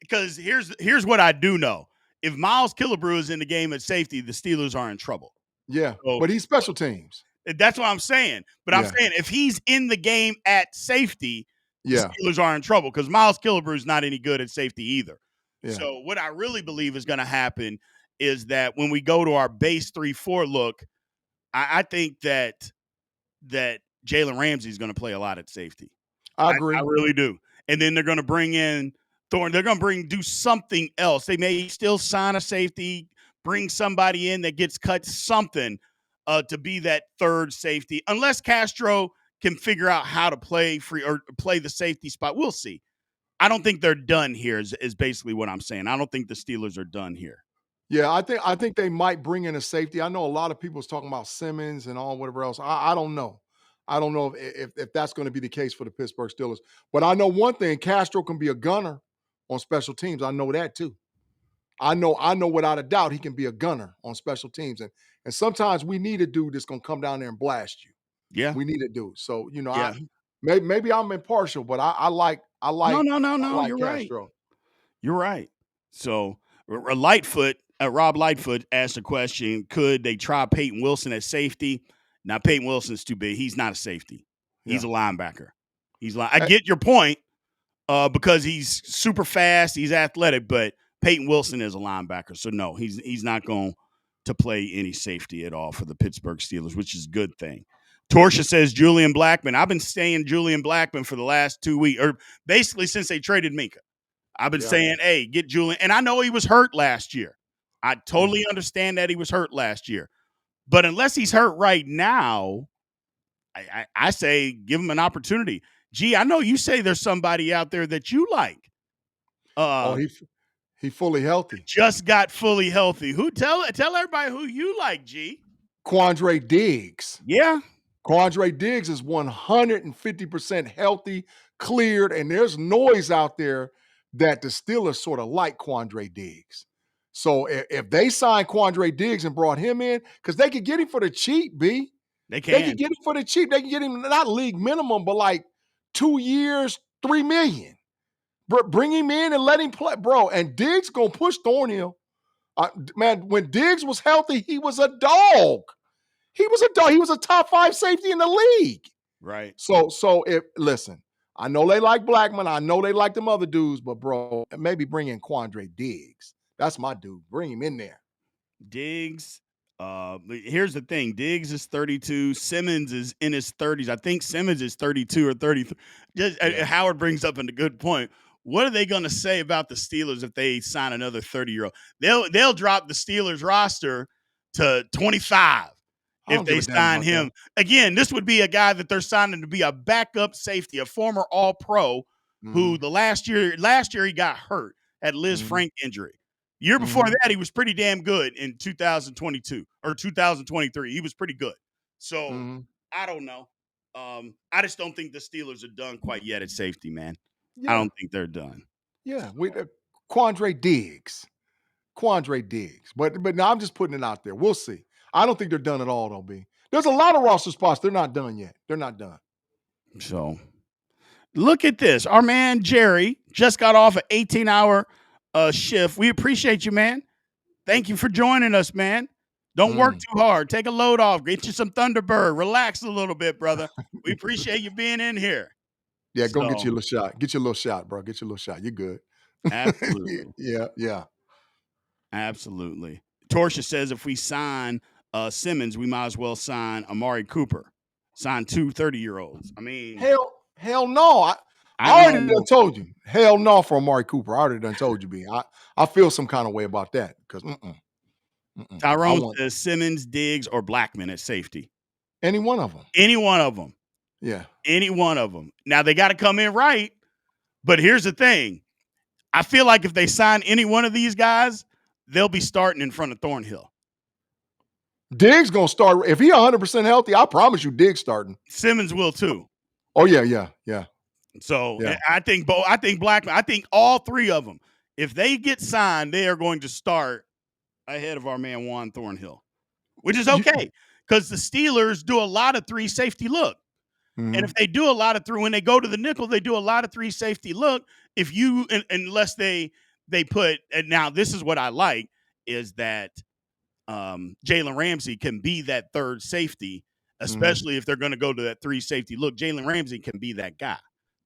because here's what I do know: if Miles Killebrew is in the game at safety, the Steelers are in trouble. Yeah. So But he's special teams. that's what I'm saying. But I'm Yeah. saying if he's in the game at safety, the Yeah. Steelers are in trouble because Miles Killebrew is not any good at safety either. Yeah. So what I really believe is going to happen is that when we go to our base 3-4 look, I think that Jalen Ramsey is going to play a lot at safety. I I agree. really do. And then they're going to bring in Thorne. They're going to do something else. They may still sign a safety, bring somebody in that gets cut, something to be that third safety. Unless Castro can figure out how to play free or play the safety spot, we'll see. I don't think they're done here. Is basically what I'm saying. I don't think the Steelers are done here. Yeah, I think they might bring in a safety. I know a lot of people's talking about Simmons and all whatever else. I don't know. I don't know if that's going to be the case for the Pittsburgh Steelers. But I know one thing: Castro can be a gunner on special teams. I know that too. I know without a doubt he can be a gunner on special teams. And sometimes we need a dude that's going to come down there and blast you. Yeah, We need a dude. So I yeah. maybe I'm impartial, but I like I No, like no, no, I no. like You're right. Castro. You're right. So Lightfoot, Rob Lightfoot asked a question: could they try Peyton Wilson at safety? Now Peyton Wilson's too big. He's not a safety. He's Yeah. a linebacker. I get your point because he's super fast. He's athletic, but Peyton Wilson is a linebacker. So no, he's not going to play any safety at all for the Pittsburgh Steelers, which is a good thing. Torsia says Julian Blackman. I've been saying Julian Blackman for the last 2 weeks, or basically since they traded Minka. I've been Yeah. saying, hey, get Julian. And I know he was hurt last year. I totally Mhm. understand that he was hurt last year. But unless he's hurt right now, I say give him an opportunity. Gee, I know you say there's somebody out there that you like. Oh, he fully healthy. Just got fully healthy. Who tell everybody who you like, G? Quandre Diggs. Yeah. Quandre Diggs is 150% healthy, cleared, and there's noise out there that the Steelers sort of like Quandre Diggs. So if they signed Quandre Diggs and brought him in, because they could get him for the cheap, B. They They could can. get him for the cheap. They could get him not league minimum, but like 2 years, $3 million. Bring him in and let him play, bro. And Diggs gonna push Thornhill. Man, when Diggs was healthy, he was a dog. He was a dog. He was a top 5 safety in the league. Right. So if listen, I know they like Blackman. I know they like them other dudes, but bro, maybe bring in Quandre Diggs. That's my dude. Bring him in there. Diggs. Here's the thing. Diggs is 32. Simmons is in his 30s. I think Simmons is 32 or 33. Yeah. Howard brings up a good point. What are they going to say about the Steelers if they sign another 30-year-old? They'll drop the Steelers roster to 25 I if don't give they a damn sign about that. him. Again, this would be a guy that they're signing to be a backup safety, a former All-Pro who Mhm. the last year he got hurt. had Liz Mhm. Frank injury. Year before Mhm. that, he was pretty damn good in 2022 or 2023. He was pretty good. So Mhm. I don't know. I just don't think the Steelers are done quite yet at safety, man. I Yeah. don't think they're done. Yeah. With Quandre Diggs. Quandre Diggs. But now I'm just putting it out there. We'll see. I don't think they're done at all, though, B. There's a lot of roster spots. They're not done yet. They're not done. So look at this. Our man Jerry just got off an 18-hour shift. We appreciate you, man. Thank you for joining us, man. Don't work too hard. Take a load off. Get you some Thunderbird. Relax a little bit, brother. We appreciate you being in here. Yeah, go get So, you a little shot. Get you a little shot, bro. Get you a little shot. You're good. absolutely. Yeah. Absolutely. Torsia says if we sign Simmons, we might as well sign Amari Cooper. Sign two 30-year-olds. I mean, Hell no. I I don't already know. done told you. Hell no for Amari Cooper. I already done told you, B. I feel some kind of way about that because I Tyrone want says Simmons, Diggs, or Blackman at safety. any one of them. Any one of them. Yeah. Any one of them. Now, they got to come in right. But here's the thing. I feel like if they sign any one of these guys, they'll be starting in front of Thornhill. Diggs gonna start if he 100% healthy. I promise you, Diggs starting. Simmons will too. Oh yeah. So Yeah. I think Blackman. I think all three of them, if they get signed, they are going to start ahead of our man Juan Thornhill, which is okay because the Steelers do a lot of three safety look. And if they do a lot of when they go to the nickel, they do a lot of three safety look. If you, unless they put, and now this is what I like is that Jalen Ramsey can be that third safety, especially if they're going to go to that three safety look. Jalen Ramsey can be that guy.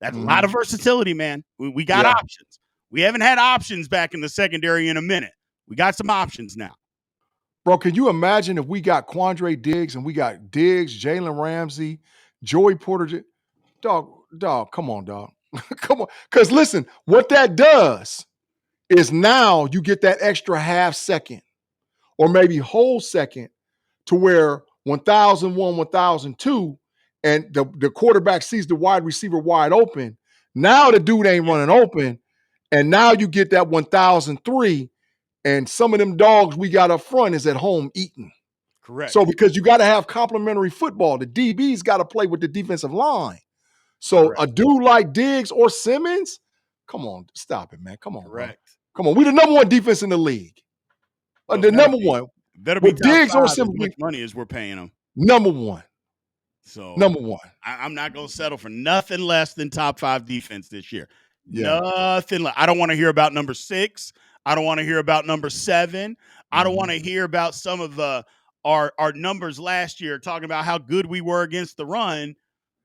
That's a lot of versatility, man. We got options. We haven't had options back in the secondary in a minute. We got some options now. Bro, can you imagine if we got Quandre Diggs and we got Diggs, Jalen Ramsey, Joey Porter? Dog, come on, dog. Come on. Because listen, what that does is now you get that extra half second or maybe whole second to where 1001, 1002, and the quarterback sees the wide receiver wide open. Now the dude ain't running open. And now you get that 1003, and some of them dogs we got up front is at home eating. Correct. So because you got to have complementary football, the DB's got to play with the defensive line. So Correct. a dude like Diggs or Simmons, come on, stop it, man. Come on, Correct. bro. Come on. We the number one defense in the league. Well, The number be, one. Better be With top Diggs or five as Simmons, much money as we're paying them. number one. So Number one. I'm not going to settle for nothing less than top 5 defense this year. Yeah. Nothing. I don't want to hear about number 6. I don't want to hear about number 7. I don't want to hear about some of our numbers last year talking about how good we were against the run.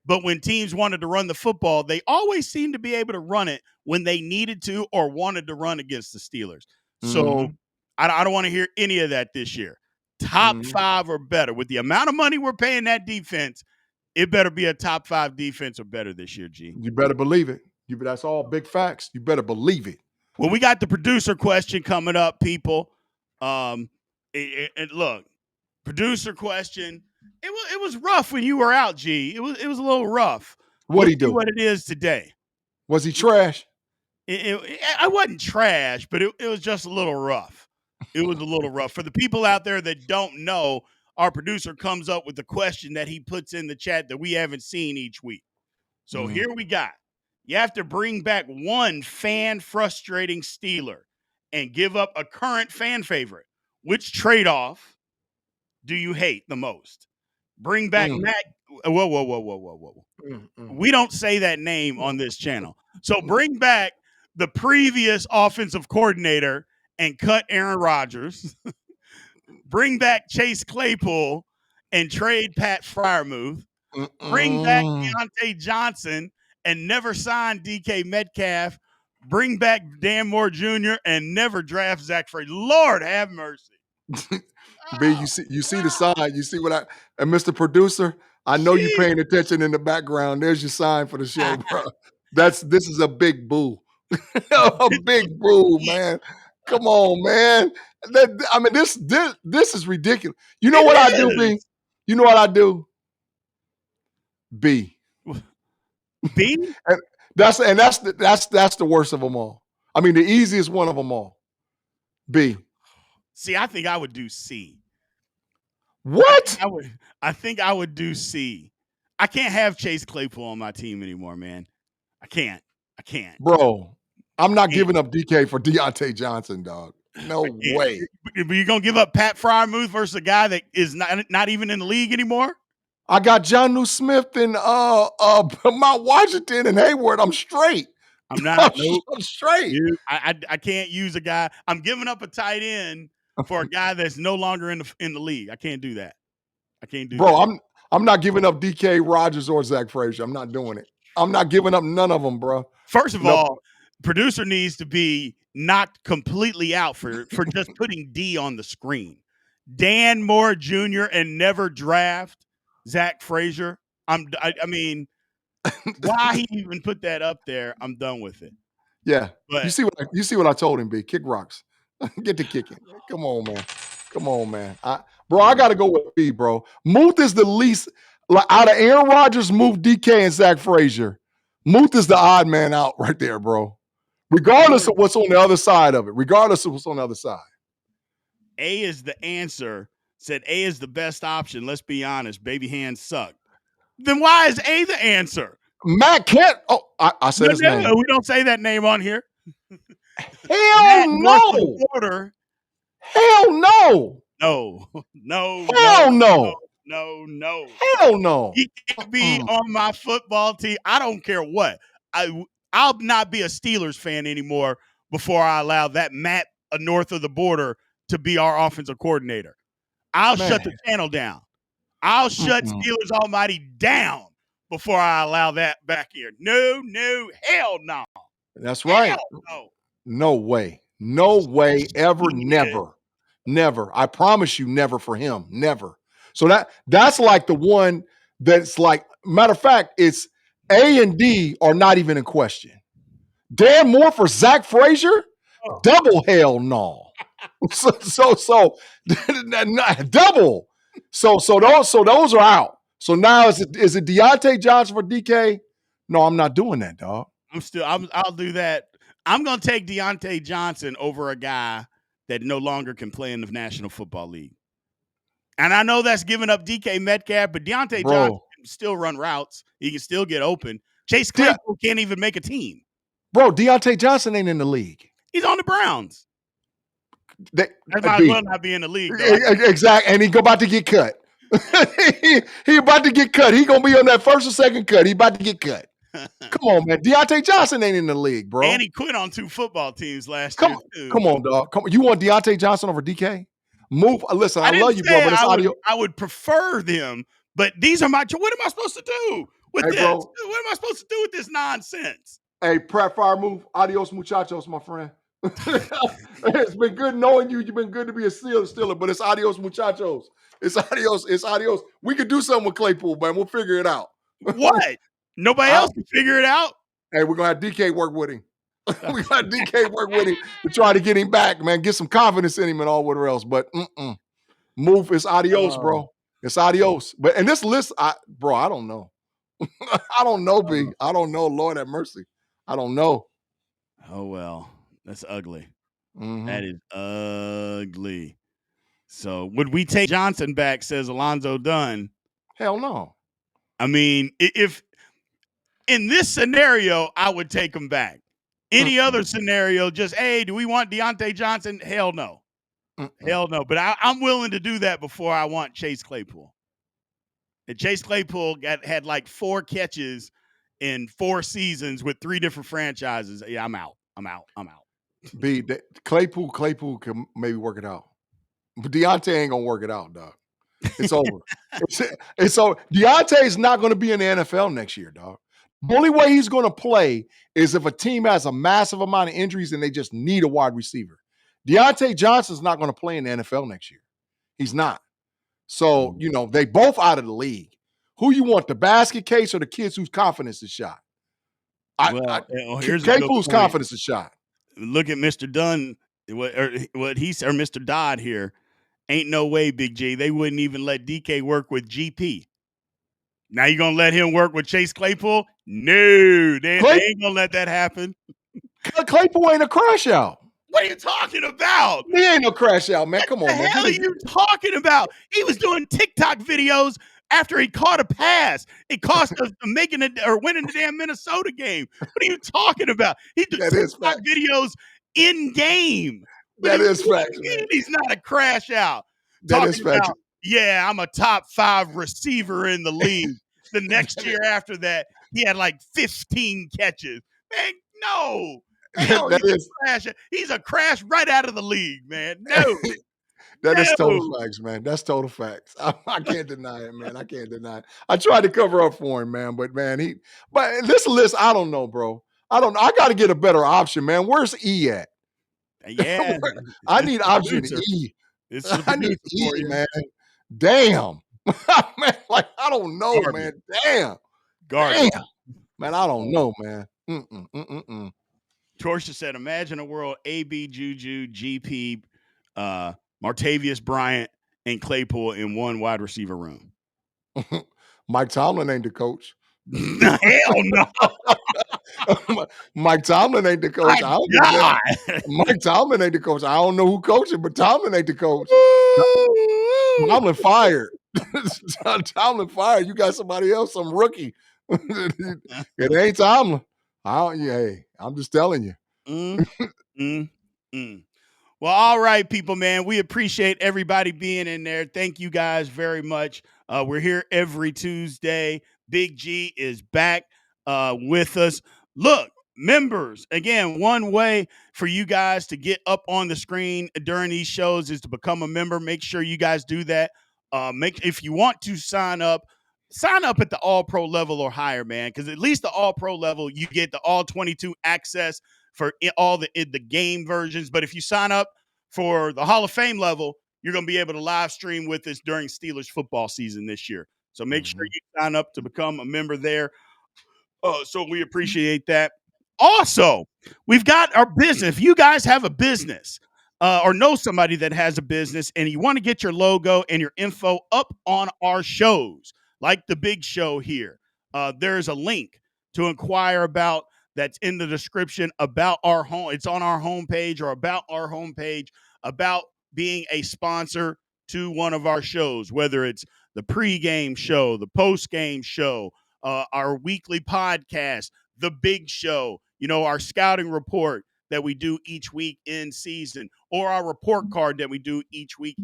But when teams wanted to run the football, they always seemed to be able to run it when they needed to or wanted to run against the Steelers. So I don't want to hear any of that this year. Top 5 or better. With the amount of money we're paying that defense, it better be a top 5 defense or better this year, G. You better believe it. That's all big facts. You better believe it. Well, we got the producer question coming up, people. Look, producer question. It was rough when you were out, G. It was a little rough. What'd he do? What it is today. Was he trash? I wasn't trash, but it was just a little rough. It was a little rough. For the people out there that don't know, our producer comes up with the question that he puts in the chat that we haven't seen each week. So here we got. You have to bring back one fan frustrating Steeler and give up a current fan favorite. Which trade-off do you hate the most? Bring back Matt. Whoa. We don't say that name on this channel. So bring back the previous offensive coordinator and cut Aaron Rodgers. Bring back Chase Claypool and trade Pat Freiermuth. Bring back Deontay Johnson and never sign DK Metcalf. Bring back Dan Moore Jr. and never draft Zach Frazier. Lord have mercy. B, you see the sign. You see what and Mr. Producer, I know you're paying attention in the background. There's your sign for the show, bro. This is a big boo. A big boo, man. Come on, man. This is ridiculous. You know what I do, B? You know what I do? B. B? That's the worst of them all. I mean, the easiest one of them all. B. See, I think I would do C. What? I think I would do C. I can't have Chase Claypool on my team anymore, man. I can't. Bro, I'm not Can't. giving up DK for Deontay Johnson, dog. No way. But you're gonna give up Pat Freiermuth versus a guy that is not even in the league anymore? I got Jonnu Smith and Mount Washington and Hayward. I'm straight. I'm not. I'm straight. Dude, I can't use a guy. I'm giving up a tight end for a guy that's no longer in the league. I can't do that. I can't do that. Bro, I'm not giving up DK, Rodgers, or Zach Frazier. I'm not doing it. I'm not giving up none of them, bro. First of all, producer needs to be knocked completely out for just putting D on the screen. Dan Moore Jr. and never draft Zach Frazier. I mean, why he even put that up there? I'm done with it. Yeah, but you see what I told him. B, kick rocks. Get to kicking. Come on, man. I got to go with B, bro. Muth is the least out of Aaron Rodgers, Muth, DK, and Zach Frazier. Muth is the odd man out right there, bro. Regardless of what's on the other side of it. Regardless of what's on the other side. A is the answer. Said A is the best option. Let's be honest. Baby hands suck. Then why is A the answer? Matt Kent. Oh, I said his name. We don't say that name on here. Hell no. Hell no. No. Hell no. No. Hell no. He can't be on my football team. I don't care what. I'll not be a Steelers fan anymore before I allow that Matt north of the border to be our offensive coordinator. I'll shut the channel down. I'll shut Steelers Almighty down before I allow that back here. No, hell no. That's right. No way. No way. Ever. Never. I promise you, never for him. Never. So that's like the one that's like, matter of fact, it's A and D are not even in question. Dan Moore for Zach Frazier? Double hell no. So double. So those are out. So now is it Deontay Johnson for DK? No, I'm not doing that, dog. I'll do that. I'm gonna take Deontay Johnson over a guy that no longer can play in the National Football League. And I know that's giving up DK Metcalf, but Deontay Johnson can still run routes. He can still get open. Chase Claypool can't even make a team. Bro, Deontay Johnson ain't in the league. He's on the Browns. That might as well not be in the league. Exactly. And he about to get cut. he about to get cut. He gonna be on that first or second cut. He about to get cut. Come on, man. Deontay Johnson ain't in the league, bro. And he quit on 2 football teams last year, too. Come on, dog. You want Deontay Johnson over DK? Move. Listen, I love you, bro, but it's audio. I would prefer them, but these are my – what am I supposed to do with this? Bro, what am I supposed to do with this nonsense? Hey, Pat Freiermuth. Adios, muchachos, my friend. It's been good knowing you. You've been good to be a Steeler, but it's adios, muchachos. It's adios. We could do something with Claypool, man. We'll figure it out. What? Nobody else can figure it out? Hey, we're going to have DK work with him. We got DK work with him to try to get him back, man. Get some confidence in him and all whatever else. But move is adios, bro. It's adios. But in this list, I don't know. I don't know, B. I don't know. Lord have mercy. I don't know. Oh, well. That's ugly. Mm-hmm. That is ugly. So would we take Johnson back, says Alonzo Dunn? Hell no. I mean, if in this scenario, I would take him back. Any other scenario, just, hey, do we want Deontay Johnson? Hell no. Hell no. But I'm willing to do that before I want Chase Claypool. And Chase Claypool had like 4 catches in 4 seasons with 3 different franchises. Yeah, I'm out. B, Claypool can maybe work it out. But Deontay ain't going to work it out, dog. It's over. It's over. Deontay is not going to be in the NFL next year, dog. The only way he's going to play is if a team has a massive amount of injuries and they just need a wide receiver. Deontay Johnson's not going to play in the NFL next year. He's not. So, they both out of the league. Who you want, the basket case or the kids whose confidence is shot? Claypool's confidence is shot. Look at Mr. Dunn, what he said, or Mr. Dodd here. Ain't no way, Big J. They wouldn't even let DK work with GP. Now you gonna let him work with Chase Claypool? No, they ain't gonna let that happen. Claypool ain't a crash out. What are you talking about? He ain't no crash out, man. What Come the on, man. hell are you talking about? He was doing TikTok videos after he caught a pass. It cost us making it or winning the damn Minnesota game. What are you talking about? He did TikTok videos in game. That is facts, man. He's not a crash out. That is facts. Yeah, I'm a top 5 receiver in the league. The next year after that, he had like 15 catches. Man, no. He's a crash right out of the league, man. No. That is total facts, man. That's total facts. I can't deny it, man. I can't deny it. I tried to cover up for him, man, but man, but this list, I don't know, bro. I don't know. I got to get a better option, man. Where's E at? Yeah. I need option E. I need E, man. Damn. Man, like, I don't know, man. Damn. Damn. Man, I don't know, man. Torsia said, imagine a world AB, Juju, GP, Martavius Bryant, and Claypool in one wide receiver room. Mike Tomlin ain't the coach. Hell no. Mike Tomlin ain't the coach. Mike Tomlin ain't the coach. I don't know who coaching, but Tomlin ain't the coach. Tomlin fired. Tomlin fired. You got somebody else, some rookie. It ain't Tomlin. Hey, I'm just telling you. Well, all right, people, man. We appreciate everybody being in there. Thank you guys very much. We're here every Tuesday. Big G is back with us. Look, members, again, one way for you guys to get up on the screen during these shows is to become a member. Make sure you guys do that. If you want to sign up at the All-Pro level or higher, man, because at least the All-Pro level, you get the All-22 access for all the game versions. But if you sign up for the Hall of Fame level, you're going to be able to live stream with us during Steelers football season this year. So make sure you sign up to become a member there. So we appreciate that. Also, we've got our business. If you guys have a business or know somebody that has a business and you want to get your logo and your info up on our shows, like the big show here, there's a link to inquire about that's in the description about our home. It's on our homepage or about our homepage about being a sponsor to one of our shows, whether it's the pregame show, the postgame show, our weekly podcast, the big show, our scouting report that we do each week in season, or our report card that we do each week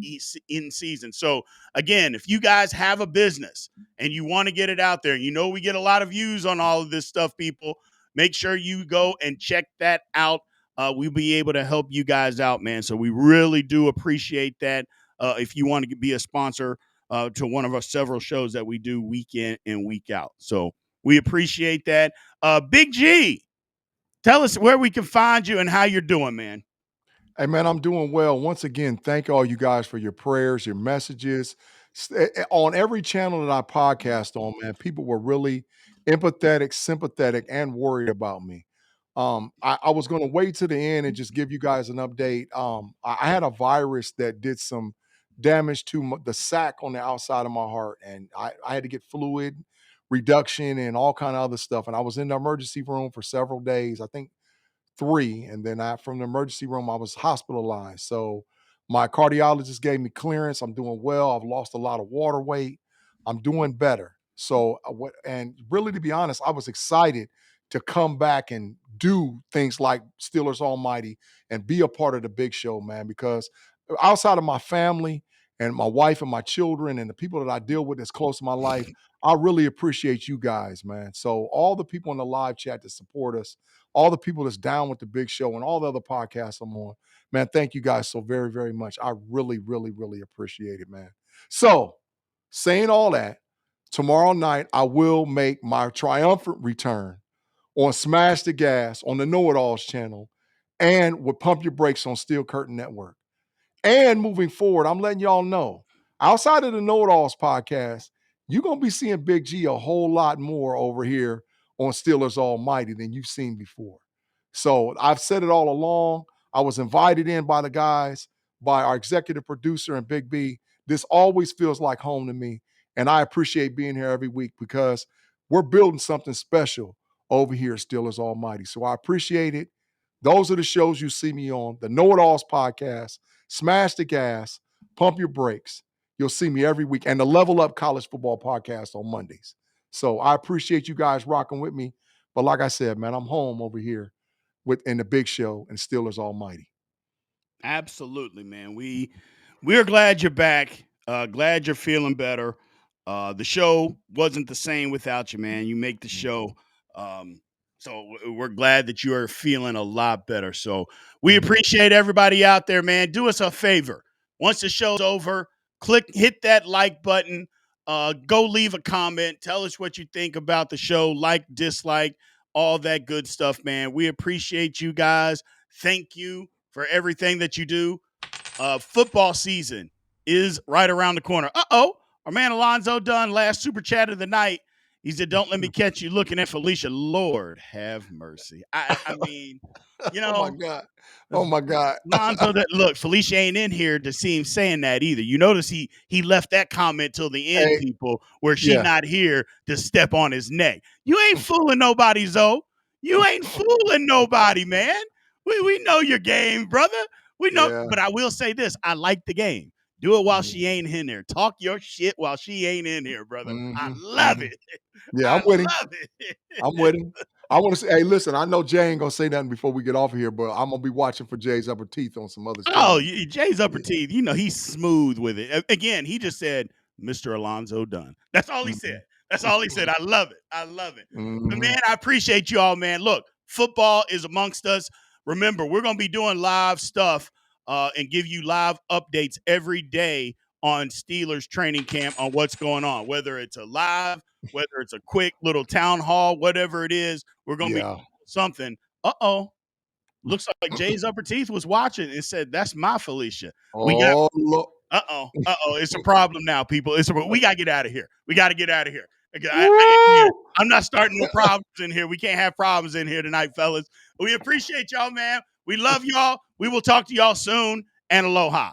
in season. So again, if you guys have a business and you want to get it out there, we get a lot of views on all of this stuff, people, make sure you go and check that out. We'll be able to help you guys out, man. So we really do appreciate that. If you want to be a sponsor to one of our several shows that we do week in and week out. So we appreciate that. Big G, tell us where we can find you and how you're doing, man. Hey, man, I'm doing well. Once again, thank all you guys for your prayers, your messages. On every channel that I podcast on, man, people were really empathetic, sympathetic, and worried about me. I was going to wait to the end and just give you guys an update. I had a virus that did some damage to the sac on the outside of my heart, and I had to get fluid reduction and all kind of other stuff. And I was in the emergency room for several days. I think 3, and then from the emergency room, I was hospitalized. So my cardiologist gave me clearance. I'm doing well. I've lost a lot of water weight. I'm doing better. So and really, to be honest, I was excited to come back and do things like Steelers Almighty and be a part of the big show, man, because outside of my family and my wife and my children and the people that I deal with that's close to my life, I really appreciate you guys, man. So all the people in the live chat that support us, all the people that's down with the big show and all the other podcasts I'm on, man, thank you guys so very, very much. I really, really, really appreciate it, man. So saying all that, tomorrow night, I will make my triumphant return on Smash the Gas on the Know It Alls channel and with Pump Your Brakes on Steel Curtain Network. And moving forward, I'm letting y'all know, outside of the Know It Alls podcast, you're going to be seeing Big G a whole lot more over here on Steelers Almighty than you've seen before. So I've said it all along. I was invited in by the guys, by our executive producer and Big B. This always feels like home to me. And I appreciate being here every week because we're building something special over here at Steelers Almighty. So I appreciate it. Those are the shows you see me on. The Know It Alls podcast, Smash the Gas, Pump Your Brakes. You'll see me every week. And the Level Up College Football podcast on Mondays. So I appreciate you guys rocking with me. But like I said, man, I'm home over here in the big show and Steelers Almighty. Absolutely, man. We're glad you're back. Glad you're feeling better. The show wasn't the same without you, man. You make the show. So we're glad that you are feeling a lot better. So we appreciate everybody out there, man. Do us a favor. Once the show's over, hit that like button. Go leave a comment. Tell us what you think about the show. Like, dislike, all that good stuff, man. We appreciate you guys. Thank you for everything that you do. Football season is right around the corner. Our man Alonzo Dunn, last super chat of the night. He said, "Don't let me catch you looking at Felicia." Lord have mercy. I mean, you know. Oh my God. Oh my God. Lonzo, look, Felicia ain't in here to see him saying that either. You notice he left that comment till the end, people, where she not here to step on his neck. You ain't fooling nobody, Zoe. You ain't fooling nobody, man. We know your game, brother. We know, but I will say this: I like the game. Do it while she ain't in there. Talk your shit while she ain't in here, brother. I love it. Yeah, I'm with him. love it. I'm with him. I want to say, hey, listen, I know Jay ain't gonna say nothing before we get off of here, but I'm gonna be watching for Jay's upper teeth on some other stuff. Oh, Jay's upper teeth. You know, he's smooth with it. Again, he just said, Mr. Alonzo Dunn. That's all he said. That's all he said. I love it. I love it. But man, I appreciate you all, man. Look, football is amongst us. Remember, we're going to be doing live stuff and give you live updates every day on Steelers training camp on what's going on, whether it's a live, whether it's a quick little town hall, whatever it is, we're going to be doing something. Looks like Jay's upper teeth was watching and said, "That's my Felicia." We got. It's a problem now, people. We got to get out of here. We got to get out of here. I'm not starting no problems in here. We can't have problems in here tonight, fellas. We appreciate y'all, man. We love y'all. We will talk to y'all soon. And aloha.